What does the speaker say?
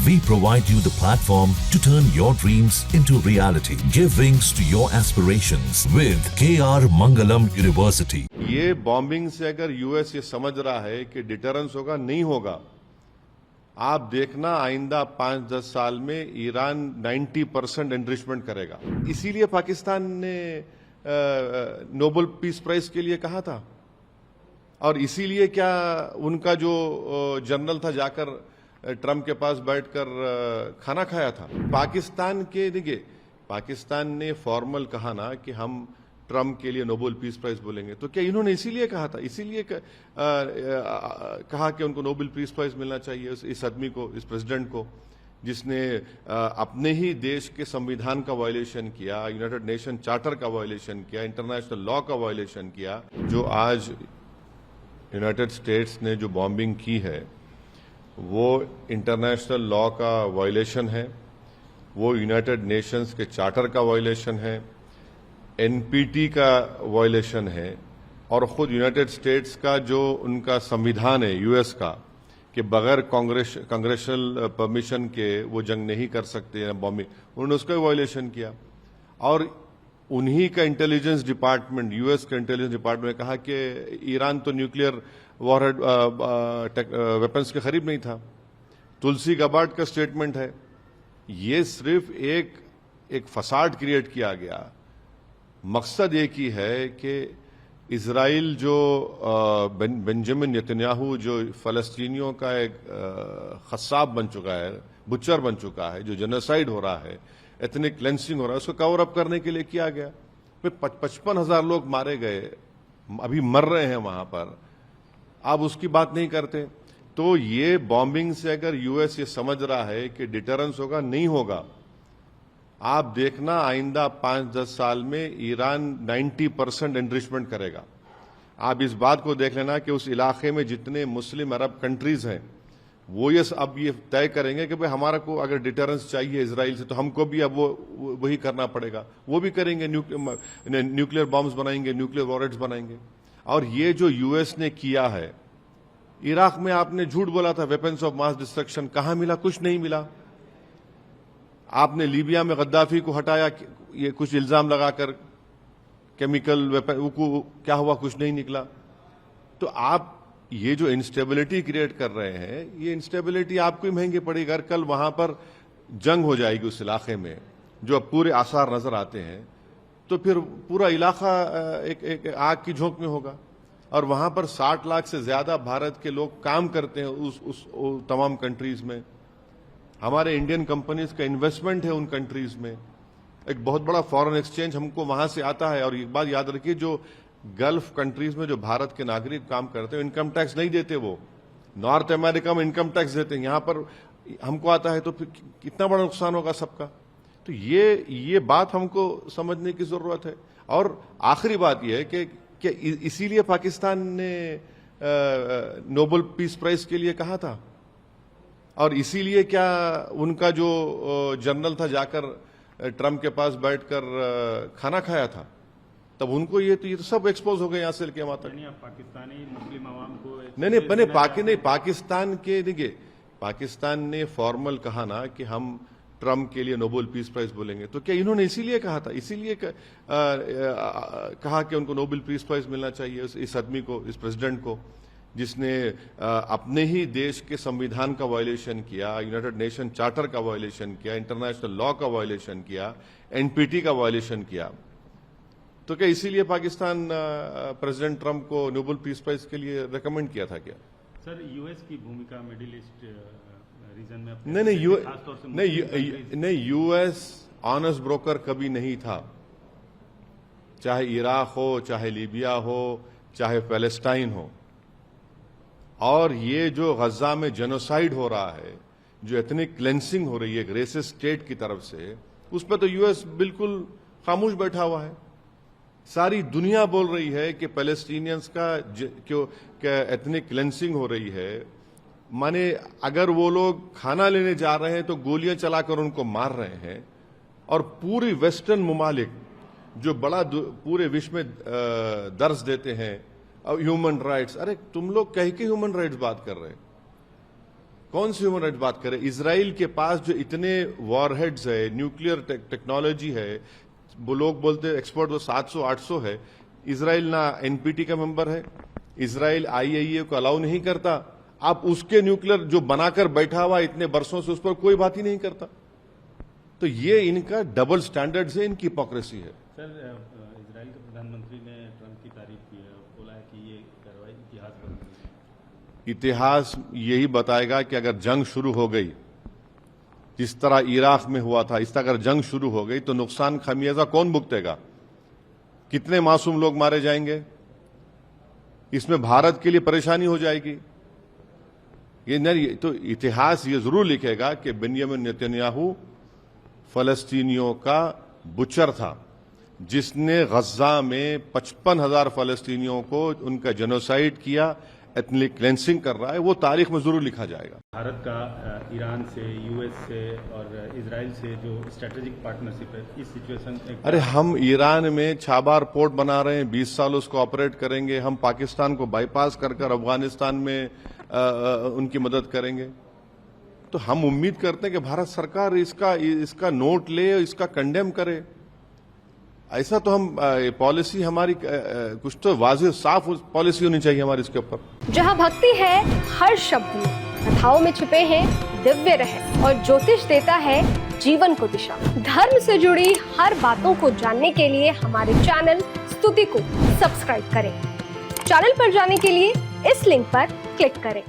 We provide you the platform to turn your dreams into reality. Give wings to your aspirations with KR Mangalam University. ये bombing से अगर US ये समझ रहा है कि डिटरेंस होगा, नहीं होगा। आप देखना आइंदा 5-10 साल में ईरान 90% एनरिचमेंट करेगा। इसीलिए पाकिस्तान ने नोबेल पीस प्राइज के लिए कहा था, और इसीलिए क्या उनका जो जनरल था जाकर ट्रम्प के पास बैठकर खाना खाया था। पाकिस्तान के देखिए, पाकिस्तान ने फॉर्मल कहा ना कि हम ट्रम्प के लिए नोबेल पीस प्राइज बोलेंगे, तो क्या इन्होंने इसीलिए कहा था, इसीलिए कहा कि उनको नोबेल पीस प्राइज मिलना चाहिए इस आदमी को, इस प्रेसिडेंट को, जिसने अपने ही देश के संविधान का वायलेशन किया, यूनाइटेड नेशन चार्टर का वायलेशन किया, इंटरनेशनल लॉ का वायलेशन किया। जो आज यूनाइटेड स्टेट्स ने जो बॉम्बिंग की है वो इंटरनेशनल लॉ का वायलेशन है, वो यूनाइटेड नेशंस के चार्टर का वायलेशन है, एनपीटी का वायलेशन है, और खुद यूनाइटेड स्टेट्स का जो उनका संविधान है यूएस का कि बगैर कांग्रेशनल परमिशन के वो जंग नहीं कर सकते हैं बॉम्बिंग, उन्होंने उसका वायलेशन किया। और उन्हीं का इंटेलिजेंस डिपार्टमेंट, यूएस का इंटेलिजेंस डिपार्टमेंट ने कहा कि ईरान तो न्यूक्लियर वॉरहेड वेपन्स के करीब नहीं था। तुलसी गबार्ड का स्टेटमेंट है। ये सिर्फ एक फसाड क्रिएट किया गया। मकसद एक ही है कि इजराइल जो बेंजामिन नेतन्याहू जो फलस्तीनियों का एक खस्साब बन चुका है, बुच्चर बन चुका है, जो जेनोसाइड हो रहा है, एथनिक क्लेंसिंग हो रहा है, उसको कवर अप करने के लिए किया गया। 55,000 लोग मारे गए, अभी मर रहे हैं वहां पर, आप उसकी बात नहीं करते। तो ये बॉम्बिंग से अगर यूएस ये समझ रहा है कि डिटरेंस होगा, नहीं होगा। आप देखना आइंदा 5-10 साल में ईरान 90% एनरिचमेंट करेगा। आप इस बात को देख लेना कि उस इलाके में जितने मुस्लिम अरब कंट्रीज हैं वो अब ये तय करेंगे कि भाई हमारा को अगर डिटरेंस चाहिए इजराइल से तो हमको भी अब वो वही करना पड़ेगा। वो भी करेंगे, न्यूक्लियर बॉम्ब्स बनाएंगे, न्यूक्लियर वॉरेट्स बनाएंगे। और ये जो यूएस ने किया है, इराक में आपने झूठ बोला था वेपन्स ऑफ मास डिस्ट्रक्शन, कहां मिला? कुछ नहीं मिला। आपने लीबिया में गद्दाफी को हटाया, ये कुछ इल्जाम लगाकर केमिकल वेपन, क्या हुआ? कुछ नहीं निकला। तो आप ये जो इंस्टेबिलिटी क्रिएट कर रहे हैं, ये इंस्टेबिलिटी आपको ही महंगी पड़ेगी। अगर कल वहां पर जंग हो जाएगी उस इलाके में, जो अब पूरे आसार नजर आते हैं, तो फिर पूरा इलाका एक आग की झोंक में होगा। और वहां पर 60 लाख से ज्यादा भारत के लोग काम करते हैं उस तमाम कंट्रीज में। हमारे इंडियन कंपनीज का इन्वेस्टमेंट है उन कंट्रीज में। एक बहुत बड़ा फॉरेन एक्सचेंज हमको वहां से आता है। और एक बात याद रखिए, जो गल्फ कंट्रीज में जो भारत के नागरिक काम करते हैं, इनकम टैक्स नहीं देते। वो नॉर्थ अमेरिका में इनकम टैक्स देते हैं, यहां पर हमको आता है, तो फिर कितना बड़ा नुकसान होगा सबका। तो ये बात हमको समझने की जरूरत है। और आखिरी बात यह है कि इसीलिए पाकिस्तान ने नोबेल पीस प्राइज के लिए कहा था, और इसीलिए क्या उनका जो जनरल था जाकर ट्रम्प के पास बैठकर खाना खाया था, तब उनको ये तो सब एक्सपोज हो गए यहां से लेके वहां तक। पाकिस्तानी मुस्लिम आवाम को नहीं, पाकिस्तान के देखिए, पाकिस्तान ने फॉर्मल कहा ना कि हम ट्रम्प के लिए नोबेल पीस प्राइज बोलेंगे, तो क्या इन्होंने इसीलिए कहा था, इसीलिए कहा कि उनको नोबेल पीस प्राइज मिलना चाहिए इस आदमी को, इस प्रेसिडेंट को, जिसने अपने ही देश के संविधान का वायलेशन किया, यूनाइटेड नेशन चार्टर का वायलेशन किया, इंटरनेशनल लॉ का वायलेशन किया, एनपीटी का वायलेशन किया। तो क्या इसीलिए पाकिस्तान प्रेसिडेंट ट्रम्प को नोबेल पीस प्राइज के लिए रेकमेंड किया था क्या? सर, यूएस की भूमिका मिडिल ईस्ट रीजन में नहीं, यूएस ऑनेस्ट ब्रोकर कभी नहीं था। चाहे इराक हो, चाहे लीबिया हो, चाहे पैलेस्टाइन हो। और ये जो गजा में जेनोसाइड हो रहा है, जो एथनिक क्लेंसिंग हो रही है एक रेसिस्ट स्टेट की तरफ से, उस पर तो यूएस बिल्कुल खामोश बैठा हुआ है। सारी दुनिया बोल रही है कि पैलेस्टीनियंस का एथनिक क्लेंसिंग हो रही है। माने अगर वो लोग खाना लेने जा रहे हैं तो गोलियां चलाकर उनको मार रहे हैं। और पूरी वेस्टर्न मुमालिक जो बड़ा पूरे विश्व में दर्ज देते हैं ह्यूमन राइट्स, अरे तुम लोग कह के ह्यूमन राइट्स बात कर रहे हैं। कौन सी ह्यूमन राइट्स बात करें? इजराइल के पास जो इतने वॉरहेड्स है, न्यूक्लियर टेक्नोलॉजी है, वो लोग बोलते हैं एक्सपर्ट वो 700-800 है। इजराइल ना एनपीटी का मेंबर है, इजराइल आईएईए को अलाउ नहीं करता। आप उसके न्यूक्लियर जो बनाकर बैठा हुआ इतने वर्षों से, उस पर कोई बात ही नहीं करता। तो ये इनका डबल स्टैंडर्ड है, इनकी हिपोक्रेसी है। सर, इजराइल के प्रधानमंत्री ने ट्रंप की तारीफ की है और बोला है कि ये कार्रवाई इतिहास बन गई है। इतिहास यही बताएगा कि अगर जंग शुरू हो गई, जिस तरह इराक में हुआ था, इस तरह अगर जंग शुरू हो गई तो नुकसान खमियाजा कौन भुगतेगा? कितने मासूम लोग मारे जाएंगे? इसमें भारत के लिए परेशानी हो जाएगी। ये नहीं तो इतिहास ये जरूर लिखेगा कि बेंयामिन नेतन्याहू फलस्तीनियों का बुचर था, जिसने गज्जा में 55,000 फलस्तीनियों को उनका जेनोसाइड किया, एथनिक क्लेंसिंग कर रहा है। वो तारीख में जरूर लिखा जाएगा। भारत का ईरान से, यूएस से और इजराइल से जो स्ट्रेटेजिक पार्टनरशिप है, इस सिचुएशन में अरे हम ईरान में छाबार पोर्ट बना रहे हैं, 20 साल उसको ऑपरेट करेंगे। हम पाकिस्तान को बाईपास कर अफगानिस्तान में उनकी मदद करेंगे। तो हम उम्मीद करते हैं कि भारत सरकार इसका नोट ले, इसका कंडेम करे। ऐसा तो हम पॉलिसी हमारी कुछ तो वाज़ेह साफ पॉलिसी होनी चाहिए हमारी इसके ऊपर। जहां भक्ति है हर शब्द में, कथाओं में छिपे हैं दिव्य रहस्य और ज्योतिष देता है जीवन को दिशा। धर्म से जुड़ी हर बातों को जानने के लिए हमारे चैनल स्तुति को सब्सक्राइब करें। चैनल पर जाने के लिए इस लिंक पर क्लिक करें।